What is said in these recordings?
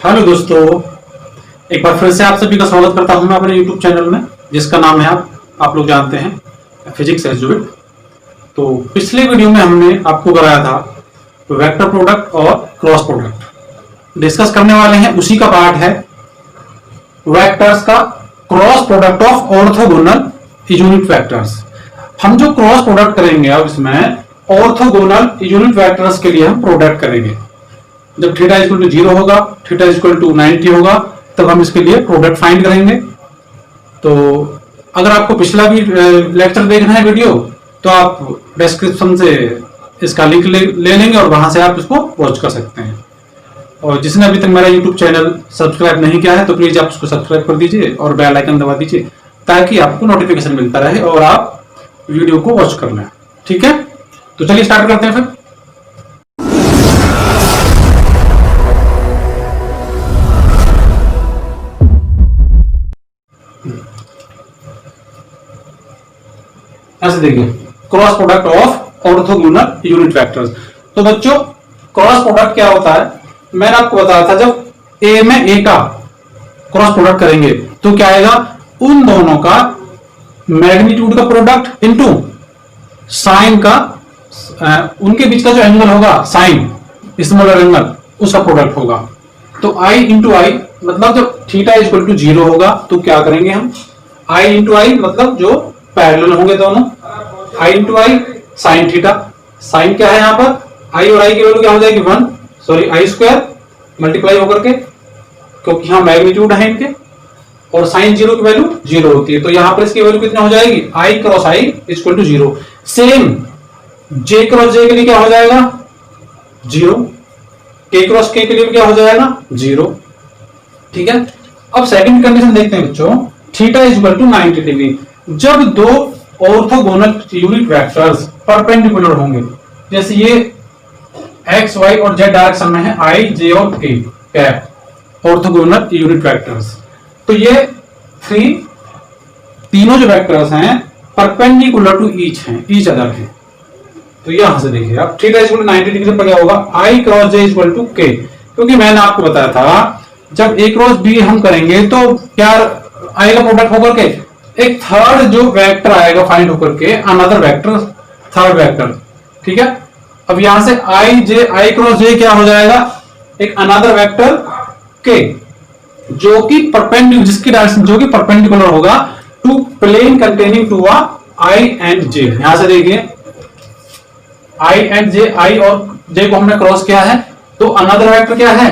Hello दोस्तों, एक बार फिर से आप सभी का स्वागत करता हूं मैं अपने YouTube चैनल में, जिसका नाम है आप लोग जानते हैं फिजिक्स एजुकेट। तो पिछले वीडियो में हमने आपको कराया था वेक्टर प्रोडक्ट और क्रॉस प्रोडक्ट डिस्कस करने वाले हैं। उसी का पार्ट है वेक्टर्स का cross product of orthogonal unit vectors. हम जो क्रॉस प्रोडक्ट करेंगे अब इसमें ऑर्थोगोनल यूनिट वेक्टर्स के लिए हम प्रोडक्ट करेंगे। जब थीटा इक्वल टू 0 होगा, थीटा इक्वल टू 90 होगा, तब हम इसके लिए प्रोडक्ट फाइंड करेंगे। तो अगर आपको पिछला भी लेक्चर देखना है वीडियो, तो आप डिस्क्रिप्शन से इसका लिंक ले लेंगे और वहां से आप इसको वॉच कर सकते हैं। और जिसने अभी तक मेरा यूट्यूब चैनल सब्सक्राइब नहीं किया है तो प्लीज आप उसको सब्सक्राइब कर दीजिए और बेल आइकन दबा दीजिए, ताकि आपको नोटिफिकेशन मिलता रहे और आप वीडियो को वॉच कर लें। ठीक है, तो चलिए स्टार्ट करते हैं फिर। ऐसे देखिए, cross product of orthogonal unit vectors. तो बच्चों, क्रॉस प्रोडक्ट क्या होता है, मैंने आपको बताया था जब ए में ए का क्रॉस प्रोडक्ट करेंगे तो क्या आएगा, उन दोनों का मैग्नीट्यूड का प्रोडक्ट इनटू साइन का, उनके बीच का जो एंगल होगा साइन स्मॉलर एंगल, उसका प्रोडक्ट होगा। तो आई इंटू आई मतलब जब थीटा इक्वल टू 0 होगा तो क्या करेंगे हम, आई इंटू आई मतलब जो पैरेलल होंगे दोनों, आई इंटू आई साइन थीटा। साइन क्या है यहाँ पर, आई और आई की वैल्यू क्या हो जाएगी 1, सॉरी आई स्क्वायर मल्टीप्लाई होकर के, क्योंकि यहाँ मैग्नीट्यूड है इनके, और साइन 0 की वैल्यू 0 होती है। तो यहाँ पर इसकी वैल्यू कितना हो जाएगी, I cross I equal to 0। Same J cross J के लिए क्या हो जाएगा 0, के क्रॉस के लिए क्या हो जाएगा 0। ठीक है, अब सेकंड कंडीशन देखते हैं बच्चों, थीटा इक्वल टू 90 डिग्री। जब दो ऑर्थोगोनल यूनिट वेक्टर्स परपेंडिकुलर होंगे, जैसे ये एक्स वाई और जेड डायरेक्शन में है, आई जे और के कैप ऑर्थोगोनल यूनिट वेक्टर्स, तो ये तीनों जो वेक्टर्स हैं परपेंडिकुलर टू ईच हैं, ईच अदर है। तो यहां से देखिए आप, थीटा इक्वल टू 90 डिग्री पर क्या होगा, आई क्रॉस जे इक्वल टू के, क्योंकि मैंने आपको बताया था जब ए क्रॉस बी हम करेंगे तो क्या आएगा प्रोडक्ट होकर के, एक थर्ड जो वेक्टर आएगा फाइंड होकर के, अनदर वेक्टर, थर्ड वेक्टर। ठीक है, अब यहां से आई जे, आई क्रॉस जे क्या हो जाएगा, एक अनदर वेक्टर के, जो कि परपेंडिकुलर, जिसकी डायरेक्शन जो कि परपेंडिकुलर होगा to plane containing to I and J. यहां से देखिए आई एंड जे, आई और जे को हमने क्रॉस किया है, तो अनदर वेक्टर क्या है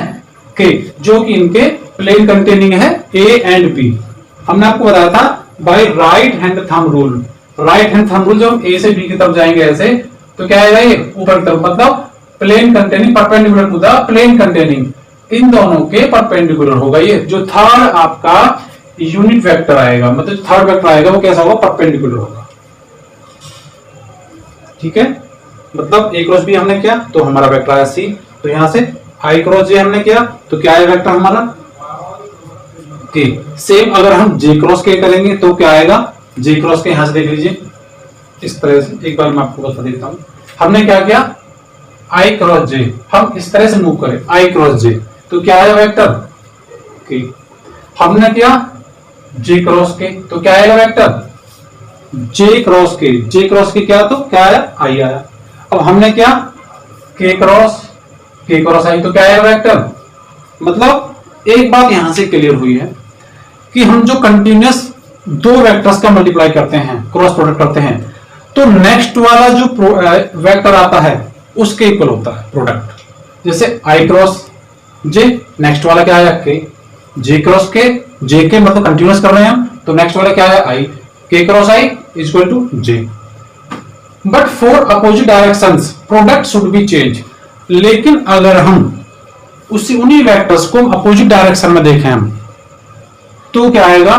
के, जो कि इनके प्लेन कंटेनिंग है ए एंड बी। हमने आपको बताया था by right hand thumb rule, right hand thumb rule, जब हम ए से बी की तरफ जाएंगे ऐसे, तो क्या आएगा ये ऊपर की तरफ, मतलब plane containing perpendicular to the plane containing, इन दोनों के परपेंडिकुलर होगा। ये जो थर्ड आपका यूनिट वेक्टर आएगा, मतलब थर्ड वेक्टर आएगा वो कैसा होगा, परपेंडिकुलर होगा। ठीक है, मतलब ए क्रॉस बी हमने किया तो हमारा वेक्टर आया सी, तो यहां से आई क्रॉस जे हमने किया तो क्या है वेक्टर हमारा के। सेम अगर हम जे क्रॉस के करेंगे तो क्या आएगा, जे क्रॉस के, यहां से देख लीजिए इस तरह से, एक बार मैं आपको बता देता हूं। हमने क्या किया, आई क्रॉस जे, हम इस तरह से मूव करें आई क्रॉस जे, तो क्या आएगा वेक्टर के। हमने किया जे क्रॉस के, तो क्या आएगा वेक्टर जे क्रॉस के, जे क्रॉस के क्या, तो क्या आया आई आया। अब हमने क्या के क्रॉस आई, तो क्या आएगा वेक्टर। मतलब एक बात यहां से क्लियर हुई है कि हम जो कंटिन्यूअस दो वेक्टर्स का मल्टीप्लाई करते हैं, क्रॉस प्रोडक्ट करते हैं, तो नेक्स्ट वाला जो वेक्टर आता है उसके इक्वल होता है प्रोडक्ट। जैसे आई क्रॉस जे, नेक्स्ट वाला क्या आया के, जे क्रॉस के, जे के मतलब कंटिन्यूअस कर रहे हैं हम, तो नेक्स्ट वाला क्या आया i, k cross I equal to j. But for opposite directions product should be change. लेकिन अगर हम उन्हीं वेक्टर्स को अपोजिट डायरेक्शन में देखें हम, तो क्या आएगा,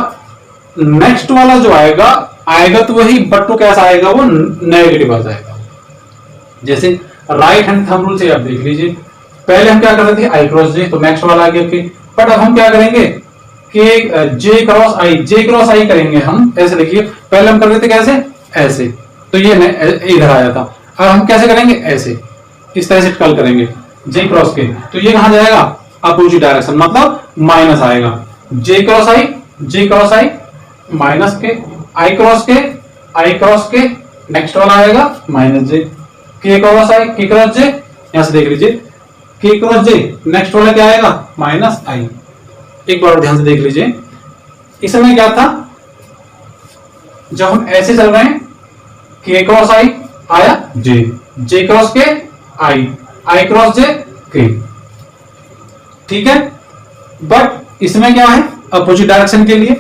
नेक्स्ट वाला जो आएगा तो वही, बट तो कैसा आएगा, वो नेगेटिव आ जाएगा। जैसे राइट हैंड थंब रूल से आप देख लीजिए, पहले हम क्या कर रहे थे आई क्रॉस जे, तो नेक्स्ट वाला आ गया के, बट अब हम क्या करेंगे कि जे क्रॉस आई करेंगे हम। ऐसे देखिए, पहले हम कर रहे थे कैसे, ऐसे, तो ये इधर आया था, अब हम कैसे करेंगे, ऐसे, इस तरह से कल करेंगे जे क्रॉस के, तो ये कहां जाएगा अपोजिट डायरेक्शन, मतलब माइनस आएगा। जे क्रॉस आई माइनस के, आई क्रॉस के नेक्स्ट वाला आएगा माइनस जे, के क्रॉस जे, यहां से देख लीजिए के क्रॉस जे नेक्स्ट वाला क्या आएगा माइनस आई। एक बार ध्यान से देख लीजिए, इसमें क्या था, जब हम ऐसे चल रहे हैं के क्रॉस आई आया जे क्रॉस के आई क्रॉस जे के, ठीक है। बट इसमें क्या है अपोजिट डायरेक्शन के लिए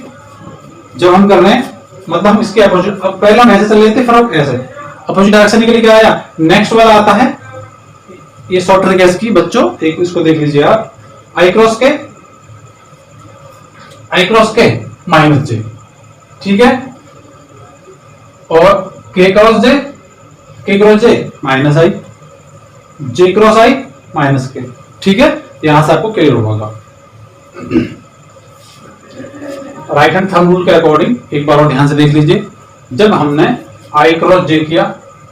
जब हम कर रहे हैं, मतलब हम इसके अपोजिट, अब पहले हम ऐसे चल रहे थे फिर अब ऐसे, अपोजिट डायरेक्शन के लिए क्या आया नेक्स्ट वाला आता है, ये शॉर्ट ट्रिक है इसकी बच्चों, एक इसको देख लीजिए आप, आई क्रॉस के माइनस जे, ठीक है, और के क्रॉस जे माइनस आई, जे क्रॉस आई माइनस के, ठीक है। यहां से आपको क्लियर होगा। राइट हैंड थंब रूल के अकॉर्डिंग एक बार और ध्यान से देख लीजिए, जब हमने आई क्रॉस जे किया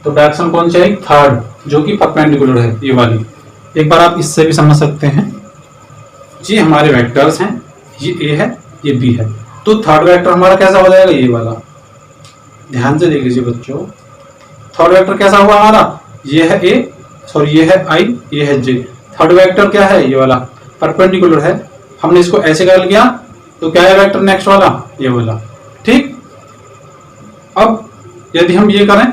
तो डायरेक्शन कौन सी आई थर्ड, जो कि परपेंडिकुलर है ये वाली। एक बार आप इससे भी समझ सकते हैं, ये हमारे वेक्टर्स हैं, ये ए है ये बी है, तो थर्ड वेक्टर हमारा कैसा हो जाएगा ये वाला। ध्यान से देख लीजिए बच्चों, थर्ड वेक्टर कैसा हुआ हमारा, ये है ए, सॉरी ये है आई, ये है जे, थर्ड वेक्टर क्या है ये वाला परपेंडिकुलर है, हमने इसको ऐसे कर लिया तो क्या है वेक्टर नेक्स्ट वाला ये वाला, ठीक। अब यदि हम ये करें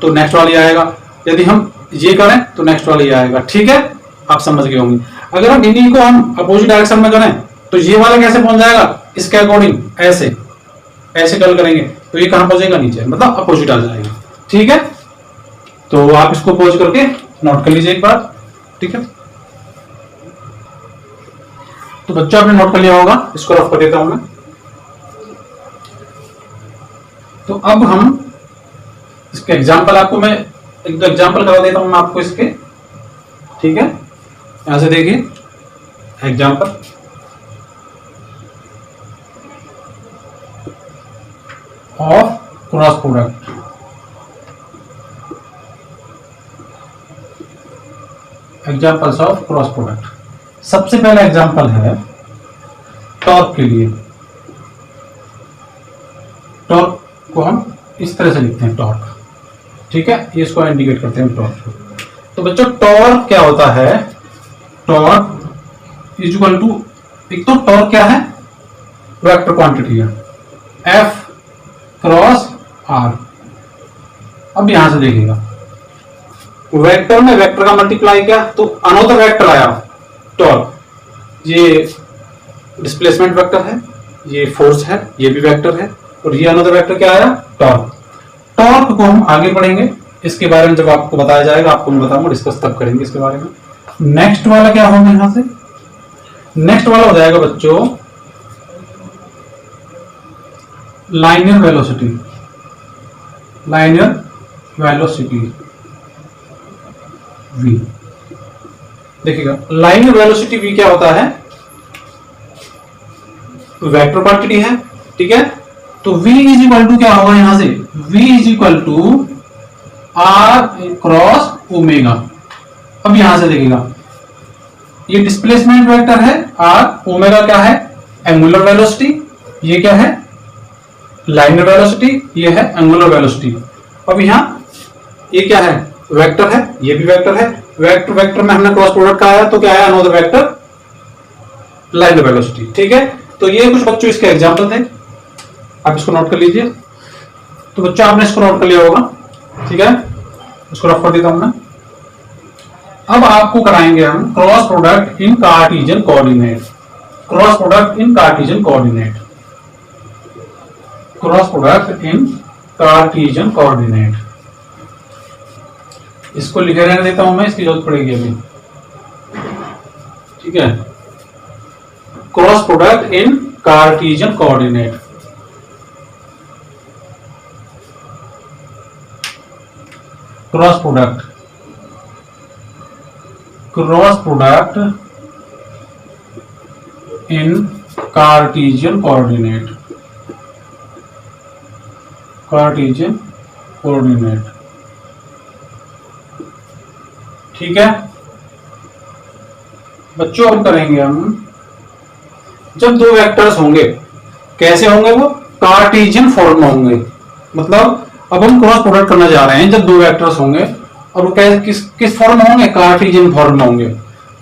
तो नेक्स्ट वाला ये आएगा, यदि हम ये करें तो नेक्स्ट वाला ये आएगा, ठीक है, आप समझ गए होंगे। अगर हम इन्हीं को हम अपोजिट डायरेक्शन में करें तो ये वाला कैसे पहुंच जाएगा इसके अकॉर्डिंग, ऐसे ऐसे कल करेंगे तो ये कहां पहुंचेगा नीचे, मतलब अपोजिट आ जाएगा, ठीक है। तो आप इसको पॉज करके नोट कर लीजिए एक बार, ठीक है। तो बच्चों आपने नोट कर लिया होगा, इसको रफ कर देता हूं मैं। तो अब हम इसके एग्जाम्पल, आपको मैं एक दो एग्जाम्पल करा देता हूं मैं आपको इसके, ठीक है। यहां से देखिए example, of cross product, examples of cross product. सबसे पहला एग्जाम्पल है टॉर्क के लिए। टॉर्क को हम इस तरह से लिखते हैं टॉर्क, ठीक है, ये इसको इंडिकेट करते हैं टॉर्क। तो बच्चों टॉर्क क्या होता है, टॉर्क इज इक्वल टू, एक तो टॉर्क क्या है वेक्टर क्वांटिटी है एफ क्रॉस आर। अब यहां से देखिएगा वेक्टर में वेक्टर का मल्टीप्लाई किया तो अनदर वेक्टर आया टॉर्क, ये डिस्प्लेसमेंट वेक्टर है, ये फोर्स है, ये भी वेक्टर है, और ये अनदर वेक्टर क्या आया टॉर्क। टॉर्क को हम आगे पढ़ेंगे, इसके बारे में जब आपको बताया जाएगा आपको मैं बताऊंगा, डिस्कस तब करेंगे इसके बारे में। नेक्स्ट वाला क्या होगा यहां से, नेक्स्ट वाला हो जाएगा बच्चों linear velocity, linear velocity v। देखिएगा लाइनियर वेलोसिटी v क्या होता है, वेक्टर क्वांटिटी है, ठीक है। तो v इज इक्वल टू क्या होगा यहां से, v is equal to r cross omega. अब यहां से देखिएगा ये डिस्प्लेसमेंट वेक्टर है r, ओमेगा क्या है एंगुलर वेलोसिटी, ये क्या है लाइनर वेलोसिटी, ये है एंगुलर वेलोसिटी। अब यहां ये क्या है वेक्टर है, ये भी वेक्टर है, वेक्टर वेक्टर में हमने क्रॉस प्रोडक्ट का आया तो क्या आया अनदर वेक्टर लाइनर वेलोसिटी, ठीक है। तो ये कुछ बच्चों इसके एग्जांपल थे, आप इसको नोट कर लीजिए। तो बच्चों आपने इसको नोट कर लिया होगा, ठीक है, इसको रफ कर देता हूं मैं। अब आपको कराएंगे हम cross product in Cartesian coordinate, cross product in Cartesian coordinate, cross product in Cartesian coordinate. इसको लिखे रहने देता हूं मैं, इसकी जरूरत पड़ेगी अभी, ठीक है। Cross product in Cartesian coordinate, cross product, cross product in Cartesian coordinate, Cartesian coordinate, ठीक है। बच्चों अब करेंगे हम, जब दो वेक्टर्स होंगे कैसे होंगे, वो कार्टेशियन फॉर्म में होंगे। मतलब अब हम क्रॉस प्रोडक्ट करने जा रहे हैं जब दो वेक्टर्स होंगे, और वो कैसे किस फॉर्म में होंगे, कार्टेशियन फॉर्म में होंगे।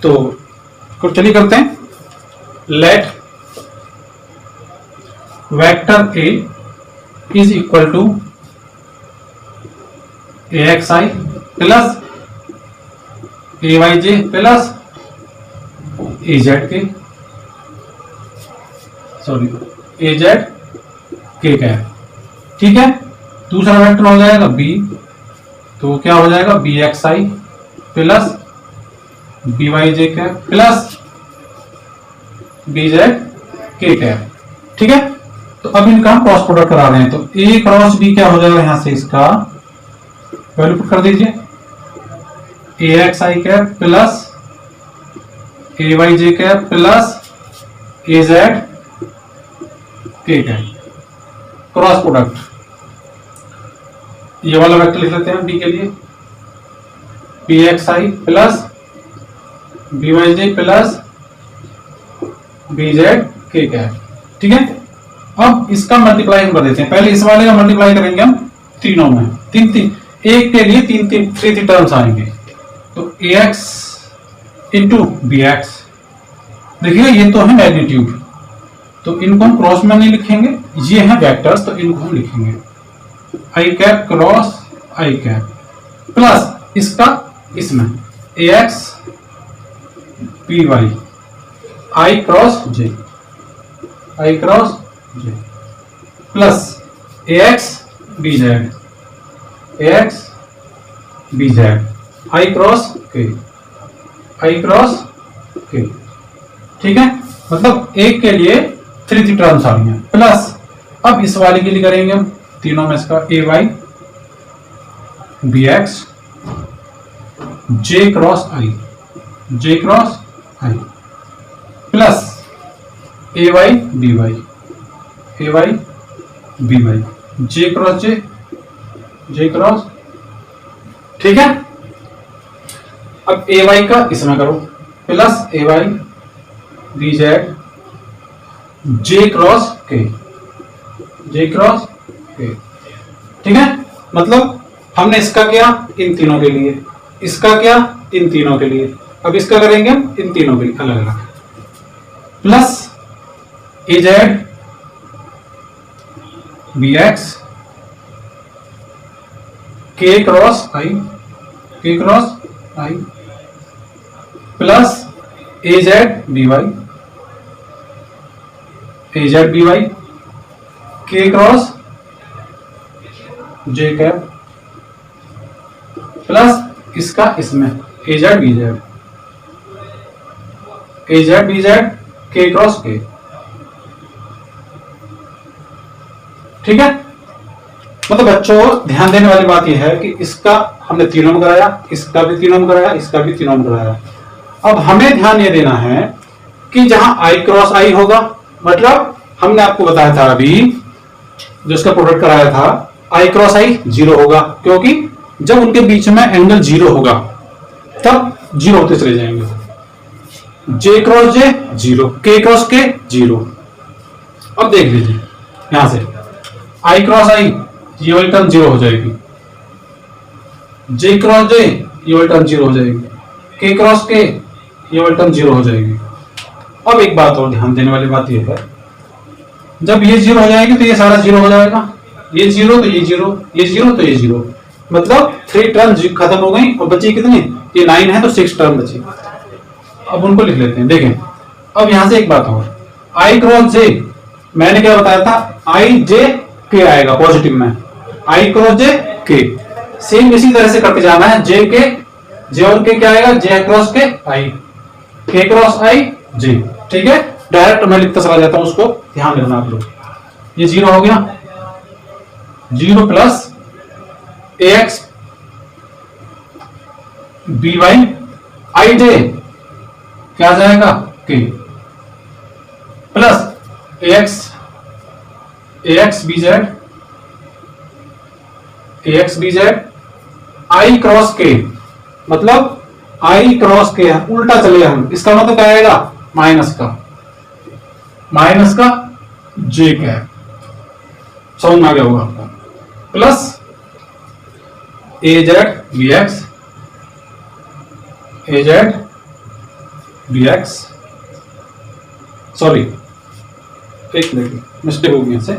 तो चलिए करते हैं। Let vector A is equal to axi plus ayj plus azk, sorry azk है। ठीक है, दूसरा वेक्टर हो जाएगा b, तो क्या हो जाएगा bxi plus byj plus bzk। ठीक है, तो अब इनका हम क्रॉस प्रोडक्ट करा रहे हैं, तो a क्रॉस b क्या हो जाएगा, यहां से इसका वैल्यू पुट कर दीजिए, axi cap plus ayj cap plus azk cap, cross product. ये वाला वेक्टर लिख लेते हैं b के लिए, bxi plus byj plus bzk cap. ठीक है, अब इसका मल्टीप्लाई हम कर देते हैं, पहले इस वाले का मल्टीप्लाई करेंगे हम तीनों में, तीन एक के लिए थ्री टर्म्स आएंगे, तो ax इंटू bx, देखिए ये तो है मैग्नीट्यूड, तो इनको हम क्रॉस में नहीं लिखेंगे, ये है वेक्टर्स, तो इनको हम लिखेंगे i cap cross i cap plus इसका इसमें ax by i cross j plus ax bz i cross k। ठीक है, मतलब एक के लिए थ्री टर्म्स आ रही हैं, प्लस अब इस वाले के लिए करेंगे हम तीनों में इसका ay bx j cross i plus ay by j cross. ठीक है, अब ay का इसमें करो plus ay bz j cross k। ठीक है, मतलब हमने इसका किया इन तीनों के लिए, इसका क्या इन तीनों के लिए, अब इसका करेंगे हम इन तीनों के लिए अलग अलग, plus az bx k cross i plus az by k cross j cap plus इसका इसमें az bz k cross k। ठीक है, मतलब बच्चों ध्यान देने वाली बात यह है कि इसका हमने तीनों में कराया, इसका भी तीनों में कराया, इसका भी तीनों में कराया। अब हमें ध्यान ये देना है कि जहां i क्रॉस i होगा, मतलब हमने आपको बताया था अभी जो इसका प्रोडक्ट कराया था, i क्रॉस i 0 होगा, क्योंकि जब उनके बीच में एंगल 0 होगा तब 0 होते चले जाएंगे। j cross j 0, k cross k 0। अब देख लीजिए यहां से i क्रॉस i ये वाली टर्म 0 हो जाएगी, j क्रॉस j ये वाली टर्म 0 हो जाएगी, k क्रॉस k ये वाली टर्म 0 हो जाएगी। अब एक बात और ध्यान देने वाली बात यह है, जब ये 0 हो जाएगी तो ये सारा 0 हो जाएगा, ये 0 तो ये 0, ये 0 तो ये 0, मतलब 3 टर्म खत्म हो गई और बची कितनी, ये 9 है तो 6 टर्म बची। अब उनको लिख लेते हैं। देखें अब यहां से एक बात और, i क्रॉस j मैंने क्या बताया था, i j k आएगा पॉजिटिव में, i cross j k, same इसी तरह से करके जाना है, j k j और k क्या आएगा, j cross k i, k cross i j। ठीक है, डायरेक्ट मैं लिखता चला जाता हूं, उसको ध्यान रखना आप लोग। ये 0 हो गया, 0 plus ax by i j क्या आ जाएगा k plus ax bz i cross k, मतलब आई क्रॉस के उल्टा चले हम, इसका मतलब क्या आएगा, माइनस का जे कैप, समझ में आ गया होगा आपको, प्लस ए जेड बी एक्स, ए जेड बी एक्स, सॉरी एक मिनट मिस्टेक हो गई, से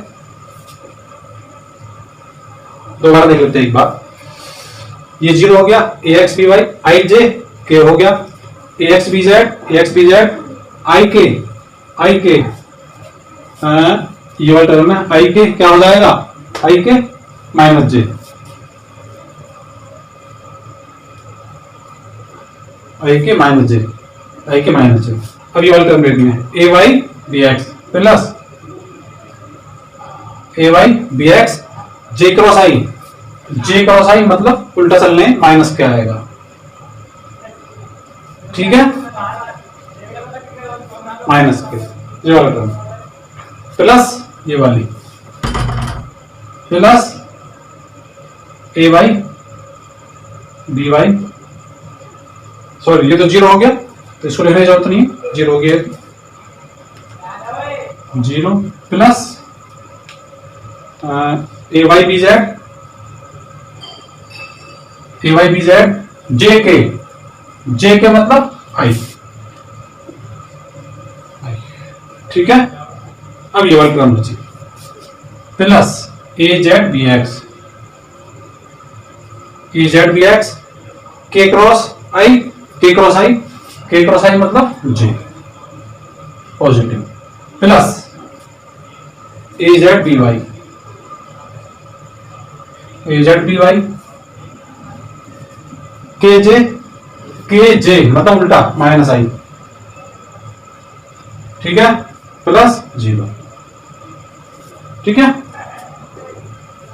दोबारा देख लेते हैं एक बार। ये 0 हो गया, ए एक्स बी वाई आई जे के हो गया, ए एक्स बी जेड आई के ये वाला टर्म है, आई के क्या हो जाएगा, आई के माइनस जे, आई के माइनस जे। अब ये वाला टर्म देखनी है, A Y B x plus A Y B x J cross आई मतलब उल्टा चलने माइनस क्या आएगा, ठीक है, माइनस के ये वाला टर्म प्लस ये वाली प्लस ए वाई बी वाई, सॉरी ये तो 0 हो गया तो इसको लिखने की जरूरत नहीं, 0 हो गया, 0 प्लस ए वाई बी जेड जे के मतलब आई, ठीक है। अब ये वाला टर्म बची प्लस ए जेड बी एक्स के क्रॉस आई मतलब जे पॉजिटिव, प्लस ए जेड बी वाई के जे मतलब उल्टा माइनस आई, ठीक है, प्लस 0, ठीक है।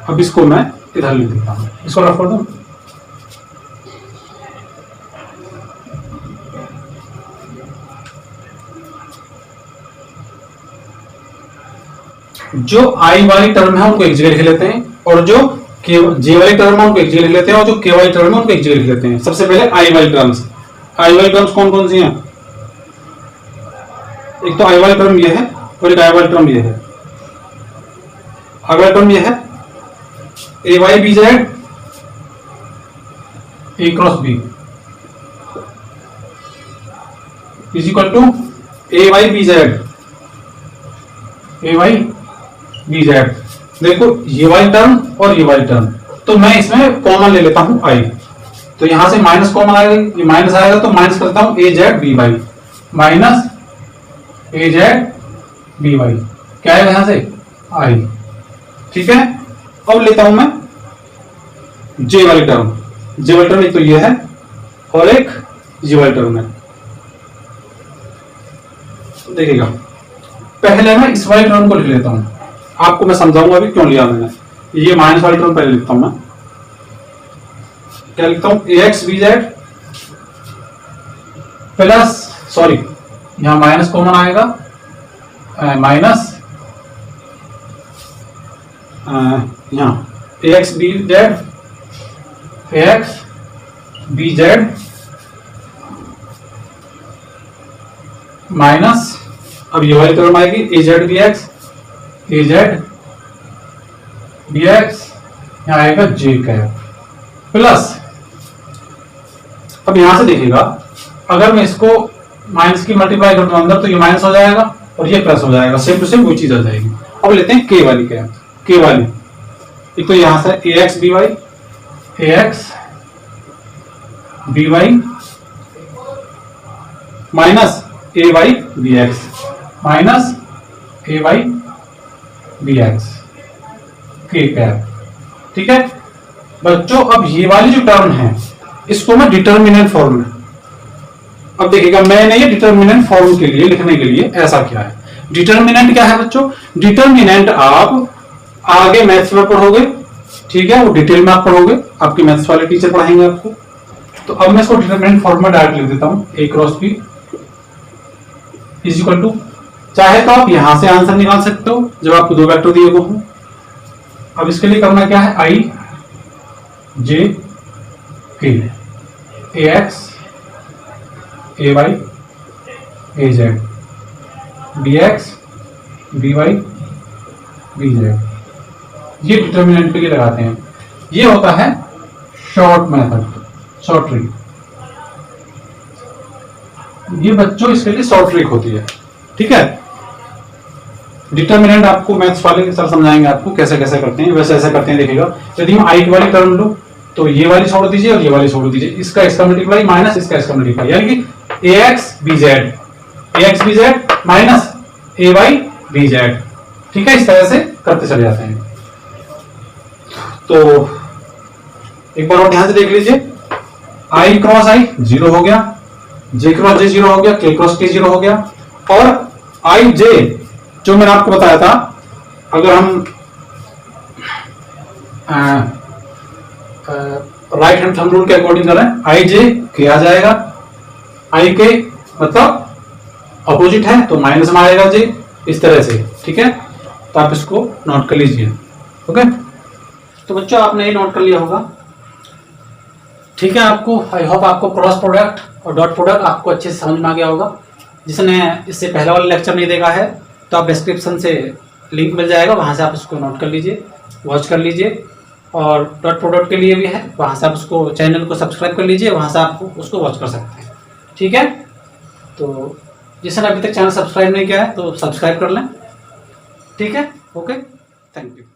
अब इसको मैं इधर लिख देता हूं, इसको रख दूं, जो आई वाली टर्म है उनको एक जगह लिख लेते हैं, और जो जे वाली टर्म है उनको एक जगह लिख लेते हैं, और जो के वाली टर्म है उनको एक जगह लिख लेते हैं। सबसे पहले आई वाली टर्म्स कौन कौन सी हैं, एक तो आई वाली टर्म ये है और एक आई वाली टर्म ये है। आई वाली टर्म ये है A Y B Z A cross B is equal to A Y B Z. देखो ये वाली टर्म और ये वाली टर्म, तो मैं इसमें कॉमन ले लेता हूं आई, तो यहां से माइनस कॉमन आएगा, ये माइनस आएगा तो माइनस करता हूं ए जेड बी वाई माइनस ए जेड बी वाई, क्या है यहां से आई, ठीक है। अब लेता हूं मैं जे वाली टर्म, एक तो ये है और एक ये वाली टर्म है। देखिएगा पहले मैं इस वाली टर्म को लिख लेता हूं, आपको मैं समझाऊंगा अभी क्यों लिया मैंने। ये माइनस वाली टर्म पहले लिखता हूं मैं, क्या लिखता हूं, A X B Z plus, sorry यहां माइनस कॉमन आएगा, माइनस यहां A X B Z minus, अब ये वाली टर्म आएगी ए जेड बी एक्स यहां आएगा जे कैप प्लस, अब यहां से देखिएगा अगर मैं इसको माइनस की मल्टीप्लाई कर दूं अंदर तो ये माइनस हो जाएगा और ये प्लस हो जाएगा, सेम टू सेम वही चीज आ जाएगी। अब लेते हैं के वाली कैप, एक तो यहां से ए एक्स बी वाई माइनस ए वाई बी एक्स के कैप, ठीक है बच्चों। अब ये वाली जो टर्म है इसको मैं डिटर्मिनेंट फॉर्म में, अब देखिएगा मैंने ये डिटर्मिनेंट फॉर्म के लिए लिखने के लिए ऐसा क्या है, डिटर्मिनेंट क्या है बच्चों, डिटर्मिनेंट आप आगे मैथ्स में पढ़ोगे, ठीक है, वो डिटेल में आप पढ़ोगे, आपके मैथ्स वाले टीचर पढ़ाएंगे आपको। तो अब मैं इसको डिटर्मिनेंट फॉर्म में डायरेक्ट लिख देता हूं, A cross B is equal to, चाहे तो आप यहां से आंसर निकाल सकते हो जब आपको दो वेक्टर दिए हुए हो। अब इसके लिए करना क्या है, I J K A X A Y A Z, B X B Y B Z, ये डिटर्मिनेंट के लिए लगाते हैं। ये होता है शॉर्ट मेथड, शॉर्ट ट्रिक। ये बच्चों इसके लिए शॉर्ट ट्रिक होती है, ठीक है। डिटर्मिनेंट आपको मैथ्स वाले सर समझाएंगे आपको कैसे कैसे करते हैं, वैसे ऐसे करते हैं। देखिएगा, यदि मैं आई की वाली टर्म लूं तो ये वाली छोड़ दीजिए और ये वाली छोड़ दीजिए, इसका इसका मल्टीप्लाई माइनस इसका मल्टीप्लाई, यानी कि ए एक्स बी जेड माइनस ए वाई बी जेड, ठीक है। इस तरह से करते चले जाते हैं। तो एक बार और ध्यान से देख लीजिए, आई क्रॉस आई 0 हो गया, जे क्रॉस जे 0 हो गया, के क्रॉस के 0 हो गया, और आई जे जो मैंने आपको बताया था, अगर हम राइट हैंड थंब रूल के अकॉर्डिंग करें, आई जे के आ जाएगा, आई के मतलब अपोजिट है तो माइनस में आएगा जे, इस तरह से, ठीक है। तो आप इसको नोट कर लीजिए, ओके। तो बच्चों आपने ये नोट कर लिया होगा, ठीक है। आपको आई होप आपको क्रॉस प्रोडक्ट और डॉट प्रोडक्ट आपको अच्छे से समझ में आ गया होगा। जिसने इससे पहले वाला लेक्चर नहीं देखा है तो आप डिस्क्रिप्शन से लिंक मिल जाएगा, वहाँ से आप इसको नोट कर लीजिए, वॉच कर लीजिए। और डॉट प्रोडक्ट के लिए भी है, वहाँ से आप उसको चैनल को सब्सक्राइब कर लीजिए, वहाँ से आप उसको वॉच कर सकते हैं, ठीक है। तो जिसने अभी तक चैनल सब्सक्राइब नहीं किया है तो सब्सक्राइब कर लें, ठीक है। Okay, thank you.